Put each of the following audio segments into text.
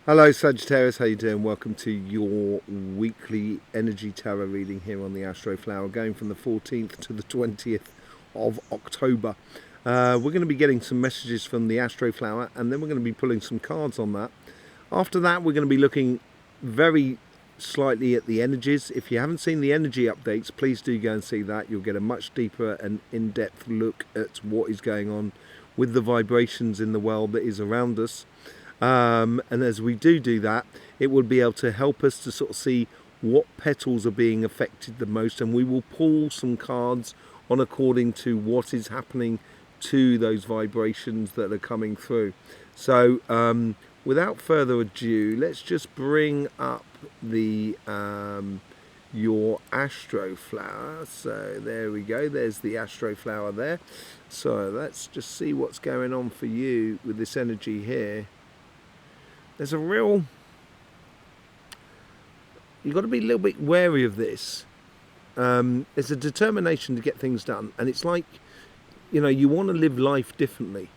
Hello Sagittarius, how you doing? Welcome to your weekly energy tarot reading here on the Astroflower, going from the 14th to the 20th of October. We're going to be getting some messages from the Astroflower, and then we're going to be pulling some cards on that. After that, we're going to be looking very slightly at the energies. If you haven't seen the energy updates, please do go and see that. You'll get a much deeper and in-depth look at what is going on with the vibrations in the world that is around us. And as we do that, it will be able to help us to sort of see what petals are being affected the most, and we will pull some cards on according to what is happening to those vibrations that are coming through. So without further ado, let's just bring up the your Astroflower. So there we go, there's the Astroflower there. So let's just see what's going on for you with this energy here. There's a real, you've got to be a little bit wary of this. There's a determination to get things done, and it's like, you want to live life differently.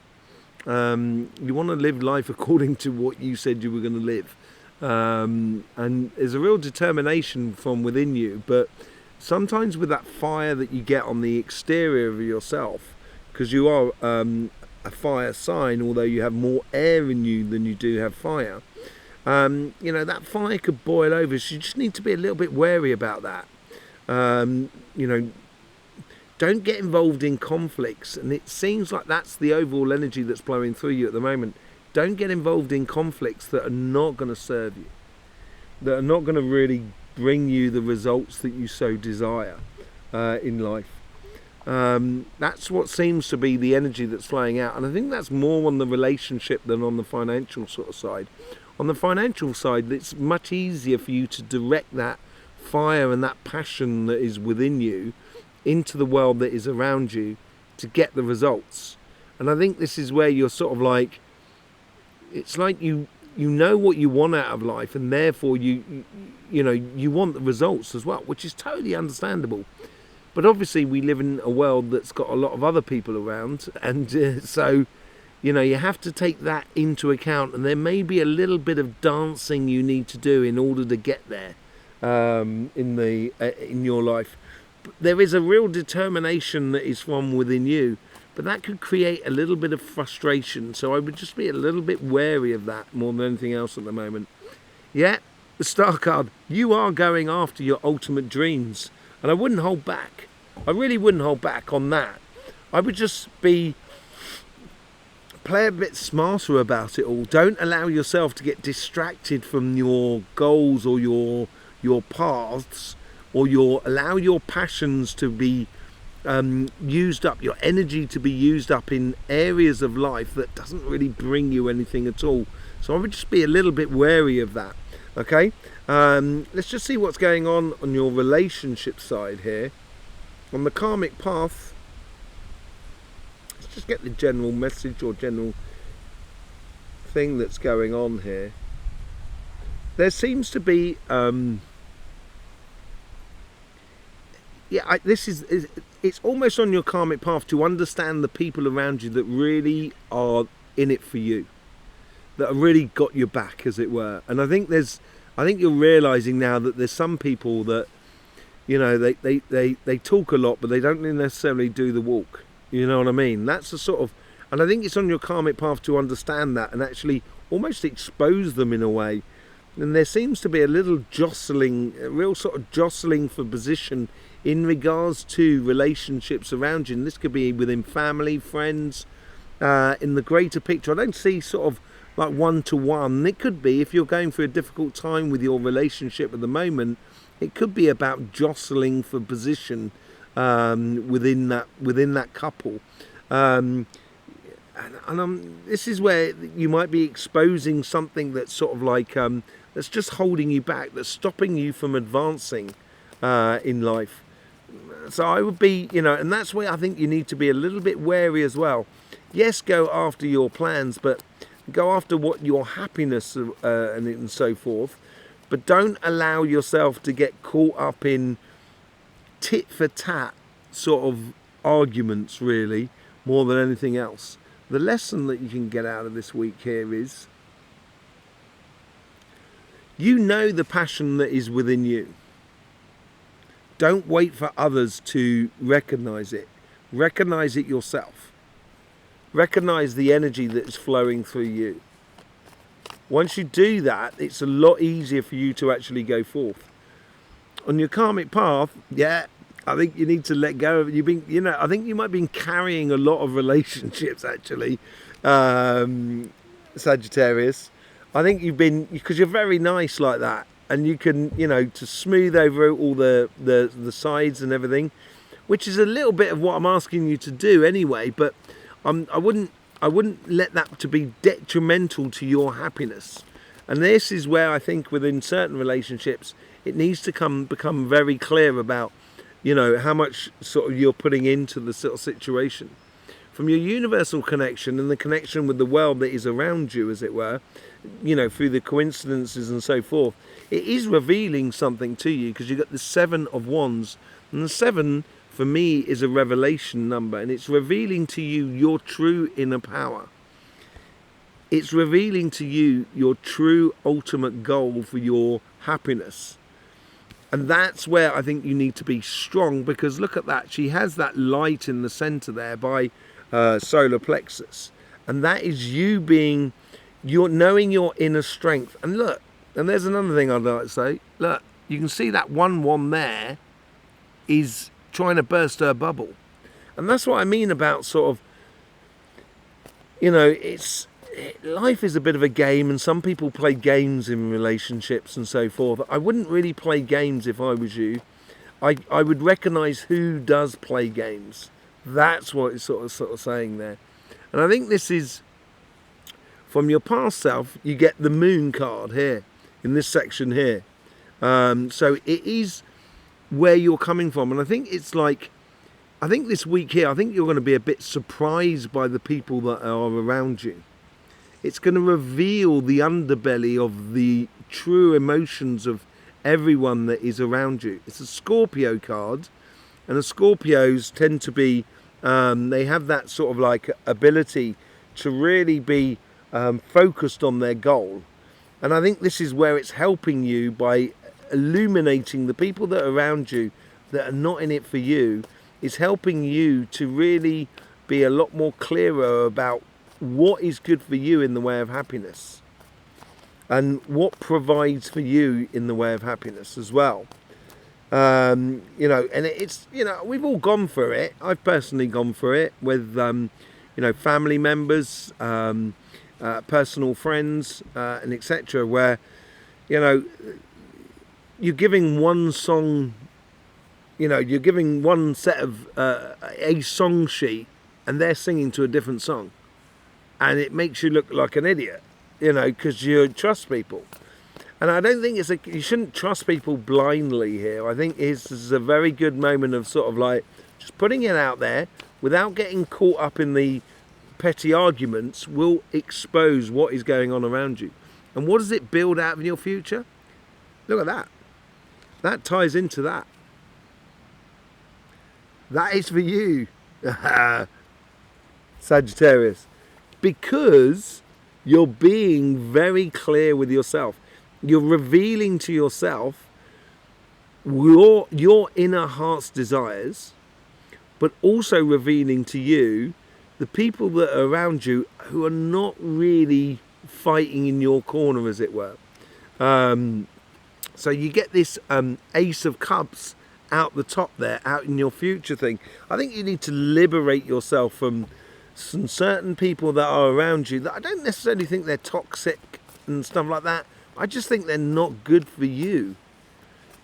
You want to live life according to what you said you were going to live. And there's a real determination from within you, but sometimes with that fire that you get on the exterior of yourself, because you are a fire sign, although you have more air in you than you do have fire, that fire could boil over, so you just need to be a little bit wary about that. Don't get involved in conflicts, and it seems like that's the overall energy that's blowing through you at the moment. Don't get involved in conflicts that are not going to serve you, that are not going to really bring you the results that you so desire in life. That's what seems to be the energy that's flowing out, and I think that's more on the relationship than on the financial sort of side. On the financial side, it's much easier for you to direct that fire and that passion that is within you into the world that is around you to get the results. And I think this is where you're sort of like, it's like you know what you want out of life, and therefore you want the results as well, which is totally understandable. But obviously we live in a world that's got a lot of other people around, and so you have to take that into account, and there may be a little bit of dancing you need to do in order to get there in your life. But there is a real determination that is from within you, but that could create a little bit of frustration, so I would just be a little bit wary of that more than anything else at the moment. Yeah, the Star card, you are going after your ultimate dreams, and I wouldn't hold back. I really wouldn't hold back on that. I would just play a bit smarter about it all. Don't allow yourself to get distracted from your goals or your paths, or allow your passions to be used up, your energy to be used up in areas of life that doesn't really bring you anything at all. So I would just be a little bit wary of that. Okay, let's just see what's going on your relationship side here. On the karmic path, let's just get the general message or general thing that's going on here. There seems to be it's almost on your karmic path to understand the people around you that really are in it for you, that have really got your back, as it were. And I think you're realizing now that there's some people that, they talk a lot, but they don't necessarily do the walk. You know what I mean? That's the sort of, and I think it's on your karmic path to understand that and actually almost expose them in a way. And there seems to be a little jostling, a real sort of jostling for position in regards to relationships around you. And this could be within family, friends, in the greater picture. I don't see sort of like one-to-one. It could be, if you're going through a difficult time with your relationship at the moment, it could be about jostling for position within that couple. This is where you might be exposing something that's sort of like that's just holding you back, that's stopping you from advancing in life. So I would be, and that's where I think you need to be a little bit wary as well. Yes, go after your plans, but go after what your happiness and so forth. But don't allow yourself to get caught up in tit for tat sort of arguments, really, more than anything else. The lesson that you can get out of this week here is You know the passion that is within you. Don't wait for others to recognize it. Recognize it yourself. Recognize the energy that is flowing through you. Once you do that, it's a lot easier for you to actually go forth. On your karmic path, yeah, I think you need to let go of it. I think you might have been carrying a lot of relationships actually, Sagittarius. I think you've been, because you're very nice like that, and you can, to smooth over all the sides and everything, which is a little bit of what I'm asking you to do anyway. But I wouldn't let that to be detrimental to your happiness. And this is where I think within certain relationships, it needs to become very clear about, how much sort of you're putting into the sort of situation. From your universal connection and the connection with the world that is around you, as it were, through the coincidences and so forth, it is revealing something to you, because you've got the 7 of Wands, and the 7 for me is a revelation number, and it's revealing to you your true inner power. It's revealing to you your true ultimate goal for your happiness. And that's where I think you need to be strong, because look at that. She has that light in the center there by solar plexus. And that is you knowing your inner strength. And look, and there's another thing I'd like to say. Look, you can see that 1-1 there is trying to burst her bubble. And that's what I mean about sort of, life is a bit of a game, and some people play games in relationships and so forth. I wouldn't really play games if I was you. I would recognize who does play games. That's what it's sort of saying there. And I think this is, from your past self, you get the moon card here, in this section here. So it is where you're coming from. And I think it's like, I think this week here, I think you're going to be a bit surprised by the people that are around you. It's going to reveal the underbelly of the true emotions of everyone that is around you. It's a Scorpio card, and the Scorpios tend to be, they have that sort of like ability to really be focused on their goal. And I think this is where it's helping you by illuminating the people that are around you that are not in it for you. Is helping you to really be a lot more clearer about what is good for you in the way of happiness, and what provides for you in the way of happiness as well. And it's, we've all gone through it. I've personally gone through it with, family members, personal friends, and etc., where, you're giving one song, you're giving one set of a song sheet, and they're singing to a different song. And it makes you look like an idiot, because you trust people. And I don't think you shouldn't trust people blindly here. I think this is a very good moment of sort of like just putting it out there without getting caught up in the petty arguments will expose what is going on around you. And what does it build out in your future? Look at that. That ties into that. That is for you, Sagittarius. Because you're being very clear with yourself. You're revealing to yourself your inner heart's desires, but also revealing to you the people that are around you who are not really fighting in your corner, as it were. So you get this Ace of Cups out the top there, out in your future thing. I think you need to liberate yourself from some certain people that are around you that I don't necessarily think they're toxic and stuff like that. I just think they're not good for you,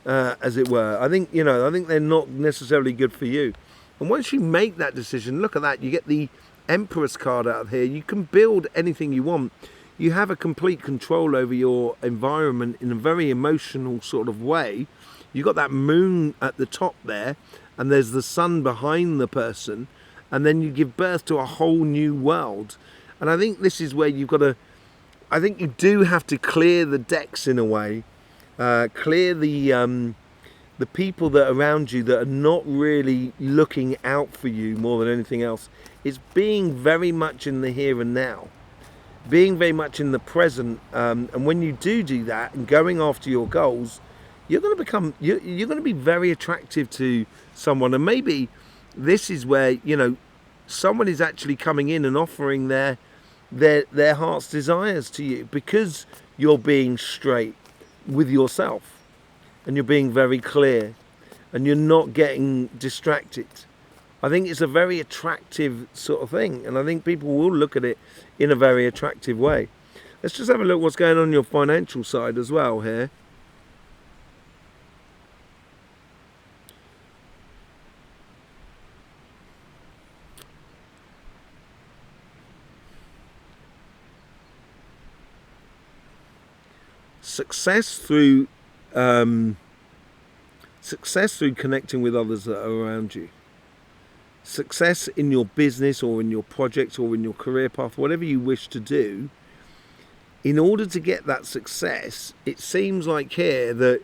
as it were. I think they're not necessarily good for you. And once you make that decision, look at that, you get the Empress card out of here. You can build anything you want. You have a complete control over your environment in a very emotional sort of way. You got that moon at the top there, and there's the sun behind the person. And then you give birth to a whole new world. And I think this is where you've got to, I think you do have to clear the decks in a way. Clear the people that are around you that are not really looking out for you more than anything else. It's being very much in the here and now. being very much in the present, and when you do that and going after your goals, you're going to become you're going to be very attractive to someone. And maybe this is where, you know, someone is actually coming in and offering their heart's desires to you, because you're being straight with yourself and you're being very clear and you're not getting distracted. I think it's a very attractive sort of thing, and I think people will look at it in a very attractive way. Let's just have a look what's going on your financial side as well here. Success through connecting with others that are around you. Success in your business or in your project or in your career path, whatever you wish to do. In order to get that success, it seems like here that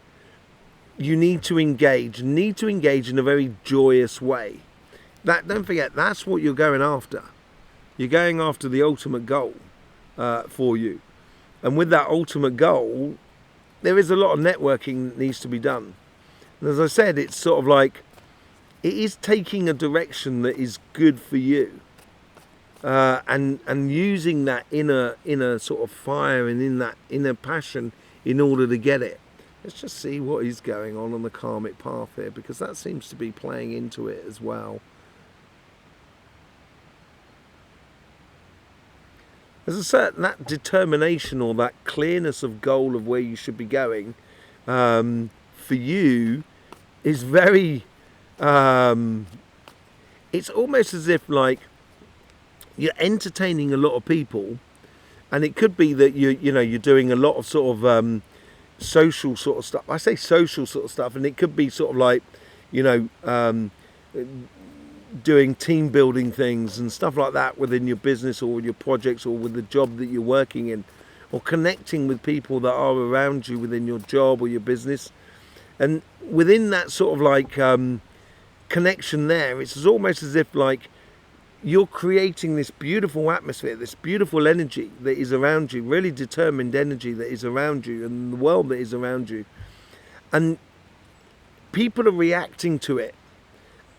you need to engage in a very joyous way. Don't forget, that's what you're going after. You're going after the ultimate goal for you. And with that ultimate goal, there is a lot of networking that needs to be done. And as I said, it's sort of like, it is taking a direction that is good for you, and using that inner sort of fire and in that inner passion in order to get it. Let's just see what is going on the karmic path here, because that seems to be playing into it as well. There's a certain that determination or that clearness of goal of where you should be going for you is very. It's almost as if like you're entertaining a lot of people, and it could be that you're doing a lot of sort of social sort of stuff. I say social sort of stuff, and it could be sort of like, doing team building things and stuff like that within your business or with your projects or with the job that you're working in, or connecting with people that are around you within your job or your business. And within that sort of like connection there, it's almost as if like you're creating this beautiful atmosphere, this beautiful energy that is around you, really determined energy that is around you and the world that is around you, and people are reacting to it,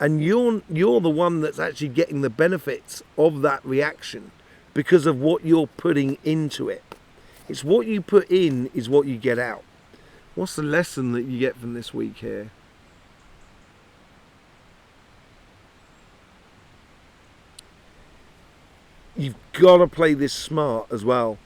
and you're the one that's actually getting the benefits of that reaction because of what you're putting into it. It's what you put in is what you get out. What's the lesson that you get from this week here? You've got to play this smart as well.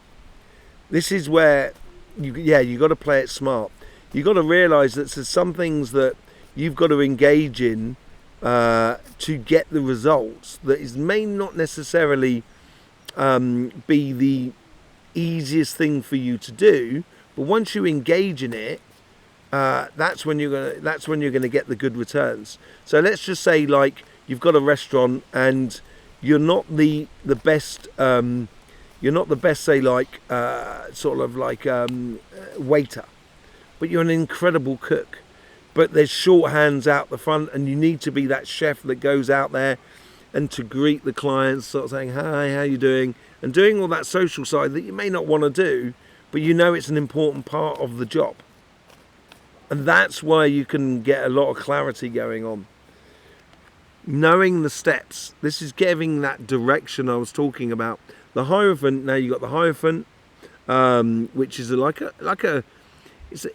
This is where you got to play it smart. You've got to realise that there's some things that you've got to engage in to get the results that may not necessarily be the easiest thing for you to do, but once you engage in it, that's when you're gonna get the good returns. So let's just say like you've got a restaurant and you're not the best say like sort of like waiter, but you're an incredible cook. But there's shorthands out the front, and you need to be that chef that goes out there and to greet the clients, sort of saying, hi, how you doing? And doing all that social side that you may not want to do, but you know it's an important part of the job. And that's why you can get a lot of clarity going on. Knowing the steps. This is giving that direction I was talking about. The Hierophant, now you've got the Hierophant, which is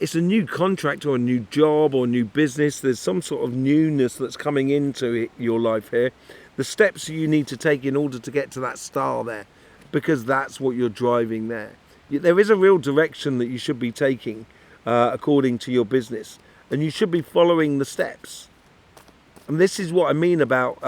it's a new contract or a new job or new business. There's some sort of newness that's coming into your life here. The steps you need to take in order to get to that star there, because that's what you're driving there. There is a real direction that you should be taking according to your business, and you should be following the steps. And this is what I mean about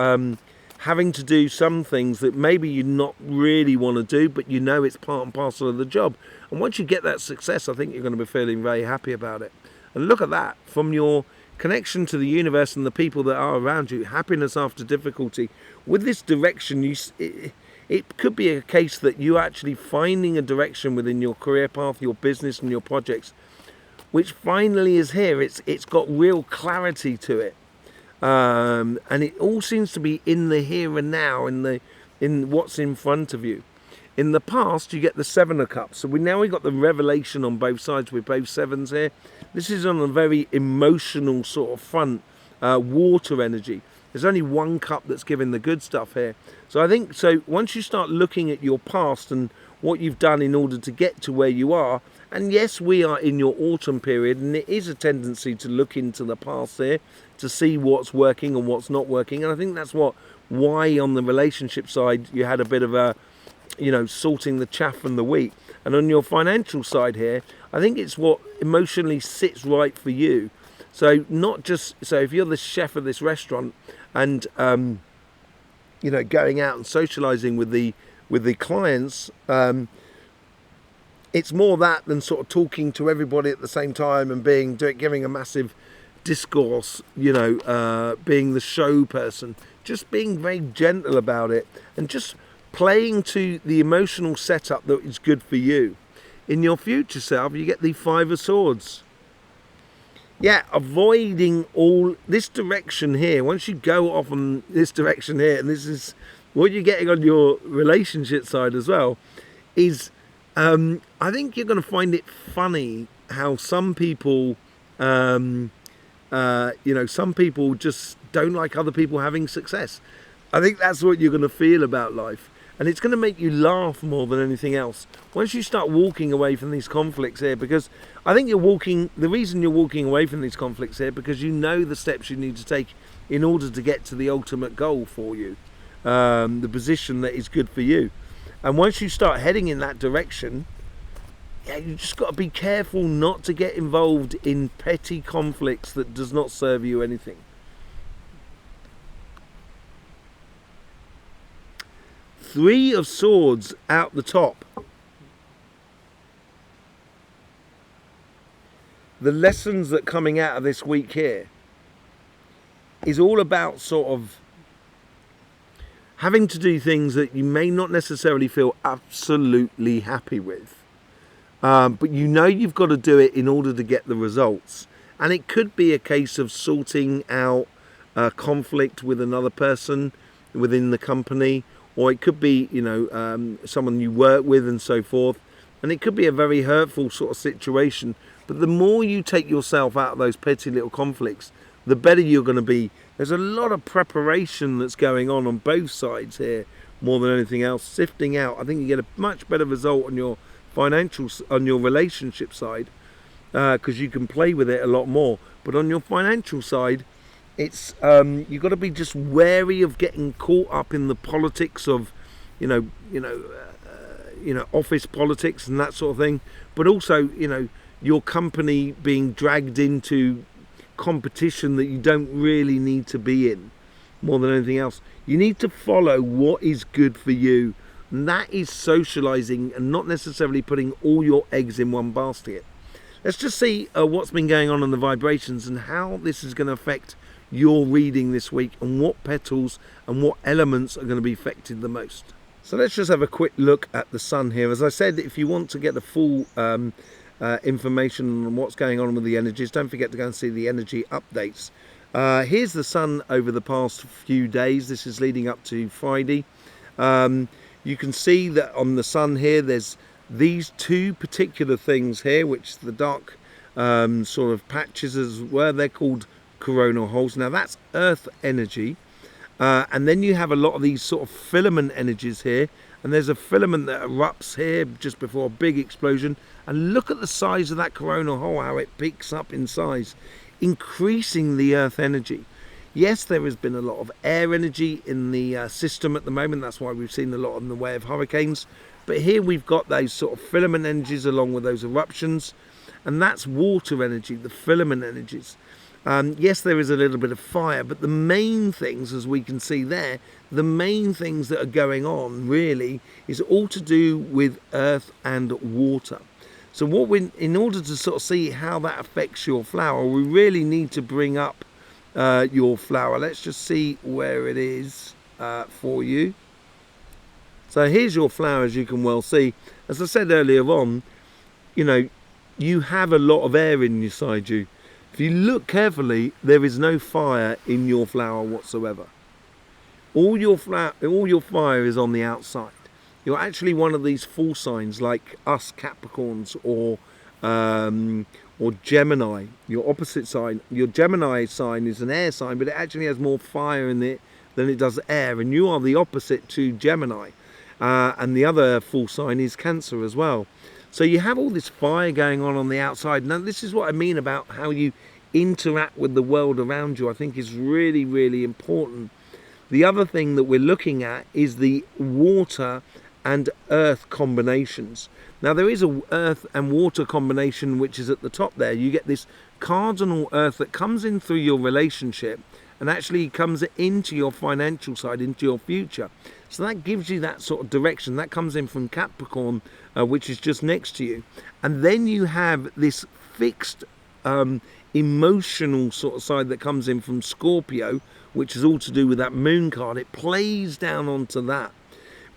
having to do some things that maybe you not really want to do, but you know it's part and parcel of the job. And once you get that success, I think you're going to be feeling very happy about it. And look at that, from your connection to the universe and the people that are around you, happiness after difficulty. With this direction, it could be a case that you're actually finding a direction within your career path, your business and your projects, which finally is here. It's got real clarity to it. And it all seems to be in the here and now, in what's in front of you. In the past, you get the Seven of Cups. So we've got the revelation on both sides with both sevens here. This is on a very emotional sort of front, water energy. There's only one cup that's giving the good stuff here. So I think, so once you start looking at your past and what you've done in order to get to where you are, and yes, we are in your autumn period, and it is a tendency to look into the past here to see what's working and what's not working. And I think that's why on the relationship side, you had a bit of a, sorting the chaff from the wheat. And on your financial side here, I think it's what emotionally sits right for you. So not just, so if you're the chef of this restaurant and, going out and socializing with the clients, it's more that than sort of talking to everybody at the same time and giving a massive discourse, being the show person, just being very gentle about it and just playing to the emotional setup that is good for you. In your future self, you get the Five of Swords. Yeah, avoiding all this direction here. Once you go off on this direction here, and this is what you're getting on your relationship side as well, is I think you're going to find it funny how some people, some people just don't like other people having success. I think that's what you're going to feel about life. And it's going to make you laugh more than anything else. Once you start walking away from these conflicts here, because I think the reason you're walking away from these conflicts here, because you know the steps you need to take in order to get to the ultimate goal for you, the position that is good for you. And once you start heading in that direction, you just got to be careful not to get involved in petty conflicts that does not serve you anything. Three of Swords out the top. The lessons that coming out of this week here is all about sort of having to do things that you may not necessarily feel absolutely happy with. But you've got to do it in order to get the results. And it could be a case of sorting out a conflict with another person within the company, or it could be, someone you work with and so forth. And it could be a very hurtful sort of situation. But the more you take yourself out of those petty little conflicts, the better you're going to be. There's a lot of preparation that's going on both sides here, more than anything else. Sifting out, I think you get a much better result on your on your relationship side, because you can play with it a lot more. But on your financial side, it's you've got to be just wary of getting caught up in the politics of, office politics and that sort of thing. But also, your company being dragged into competition that you don't really need to be in. More than anything else, you need to follow what is good for you, and that is socializing and not necessarily putting all your eggs in one basket. Let's just see what's been going on in the vibrations and how this is going to affect your reading this week, and what petals and what elements are going to be affected the most. So let's just have a quick look at the sun here. As I said, if you want to get the full information on what's going on with the energies, don't forget to go and see the energy updates. Here's the sun over the past few days. This is leading up to Friday. You can see that on the sun here, there's these two particular things here, which the dark sort of patches as well. They're called coronal holes. Now that's earth energy. And then you have a lot of these sort of filament energies here. And there's a filament that erupts here just before a big explosion. And look at the size of that coronal hole, how it peaks up in size, increasing the earth energy. Yes, there has been a lot of air energy in the system at the moment. That's why we've seen a lot in the way of hurricanes. But here we've got those sort of filament energies along with those eruptions. And that's water energy, the filament energies. Yes, there is a little bit of fire, but the main things, as we can see there, the main things that are going on really is all to do with earth and water. So in order to sort of see how that affects your flower, we really need to bring up your flower. Let's just see where it is for you. So here's your flower, as you can well see. As I said earlier on, you have a lot of air inside you. If you look carefully, there is no fire in your flower whatsoever. All your fire is on the outside. you're actually one of these fall signs like us Capricorns or Gemini, your opposite sign. Your Gemini sign is an air sign, but it actually has more fire in it than it does air, and you are the opposite to Gemini. And the other fall sign is Cancer as well. So you have all this fire going on the outside. Now this is what I mean about how you interact with the world around you. I think is really, really important. The other thing that we're looking at is the water and earth combinations. Now there is a earth and water combination which is at the top there. You get this cardinal earth that comes in through your relationship and actually comes into your financial side, into your future. So that gives you that sort of direction. That comes in from Capricorn, which is just next to you. And then you have this fixed emotional sort of side that comes in from Scorpio, which is all to do with that moon card. It plays down onto that.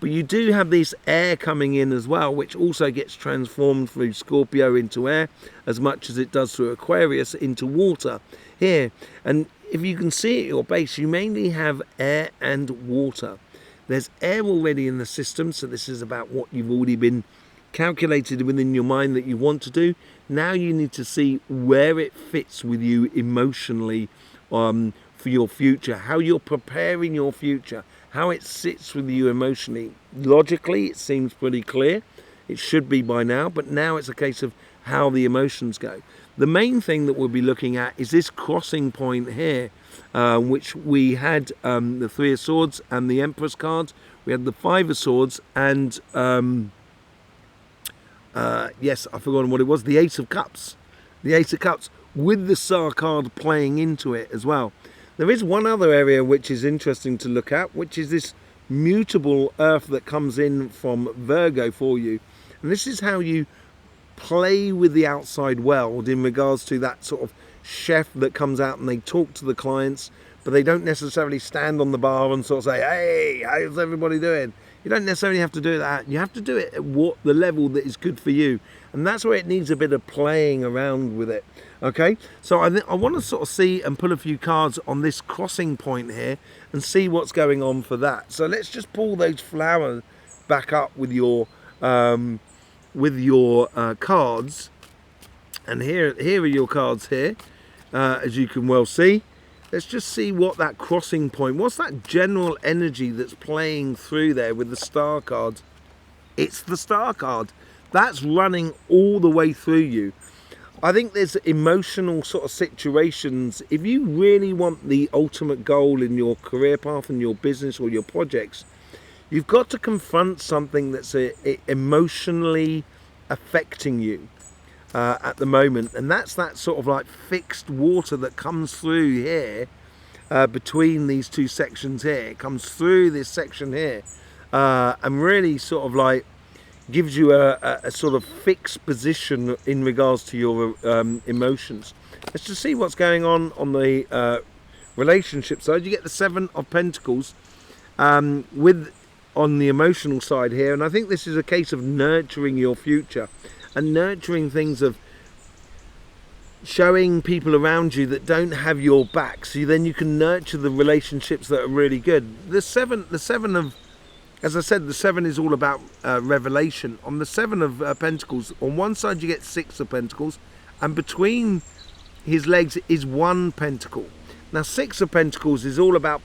But you do have this air coming in as well, which also gets transformed through Scorpio into air, as much as it does through Aquarius into water here. And if you can see at your base, you mainly have air and water. There's air already in the system, so this is about what you've already been calculated within your mind that you want to do. Now you need to see where it fits with you emotionally for your future, how you're preparing your future, how it sits with you emotionally. Logically, it seems pretty clear. It should be by now, but now it's a case of how the emotions go. The main thing that we'll be looking at is this crossing point here, which we had the Three of Swords and the Empress cards. We had the Five of Swords and, yes, I've forgotten what it was, the Ace of Cups. The Ace of Cups with the Star card playing into it as well. There is one other area which is interesting to look at, which is this mutable earth that comes in from Virgo for you. And this is how you play with the outside world in regards to that sort of chef that comes out and they talk to the clients, but they don't necessarily stand on the bar and sort of say, hey, how's everybody doing? You don't necessarily have to do that. You have to do it at what the level that is good for you. And that's where it needs a bit of playing around with it. Okay, so I want to sort of see and pull a few cards on this crossing point here and see what's going on for that. So let's just pull those flowers back up with your cards. And here are your cards here, as you can well see. Let's just see what that crossing point, what's that general energy that's playing through there with the Star card. It's the Star card. That's running all the way through you. I think there's emotional sort of situations. If you really want the ultimate goal in your career path and your business or your projects, you've got to confront something that's emotionally affecting you at the moment. And that's that sort of like fixed water that comes through here between these two sections here. It comes through this section here and really sort of like gives you a sort of fixed position in regards to your emotions. Let's just see what's going on the relationship side. You get the Seven of Pentacles on the emotional side here, and I think this is a case of nurturing your future and nurturing things of showing people around you that don't have your back, so then you can nurture the relationships that are really good. The seven of, as I said, the seven is all about revelation. On the Seven of Pentacles, on one side you get Six of Pentacles, and between his legs is one pentacle. Now Six of Pentacles is all about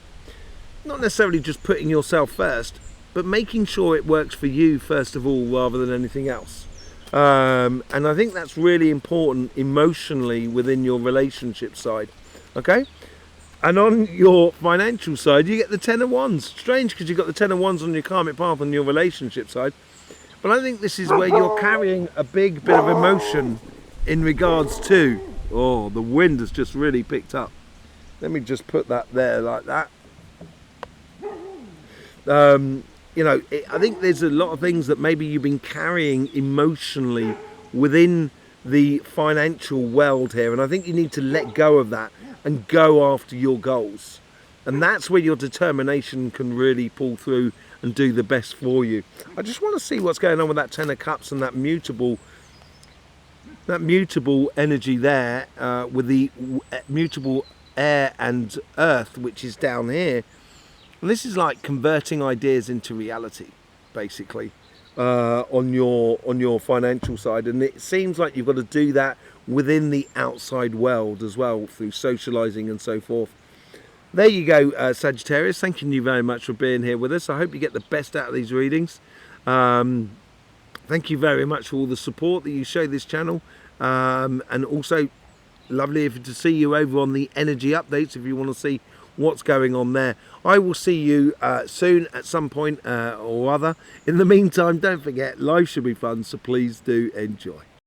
not necessarily just putting yourself first, but making sure it works for you first of all rather than anything else. And I think that's really important emotionally within your relationship side. Okay? And on your financial side, you get the Ten of Wands. Strange, because you've got the Ten of Wands on your karmic path on your relationship side. But I think this is where you're carrying a big bit of emotion in regards to... Oh, the wind has just really picked up. Let me just put that there like that. You know, I think there's a lot of things that maybe you've been carrying emotionally within the financial world here. And I think you need to let go of that and go after your goals, and that's where your determination can really pull through and do the best for you. I just want to see what's going on with that Ten of Cups and that mutable energy there with the mutable air and earth, which is down here. And this is like converting ideas into reality, basically. on your financial side, and it seems like you've got to do that within the outside world as well through socializing and so forth. There you go, Sagittarius. Thanking you very much for being here with us. I hope you get the best out of these readings. Thank you very much for all the support that you show this channel, and also lovely to see you over on the energy updates if you want to see what's going on there. I will see you soon at some point or other. In the meantime, don't forget, life should be fun, so please do enjoy.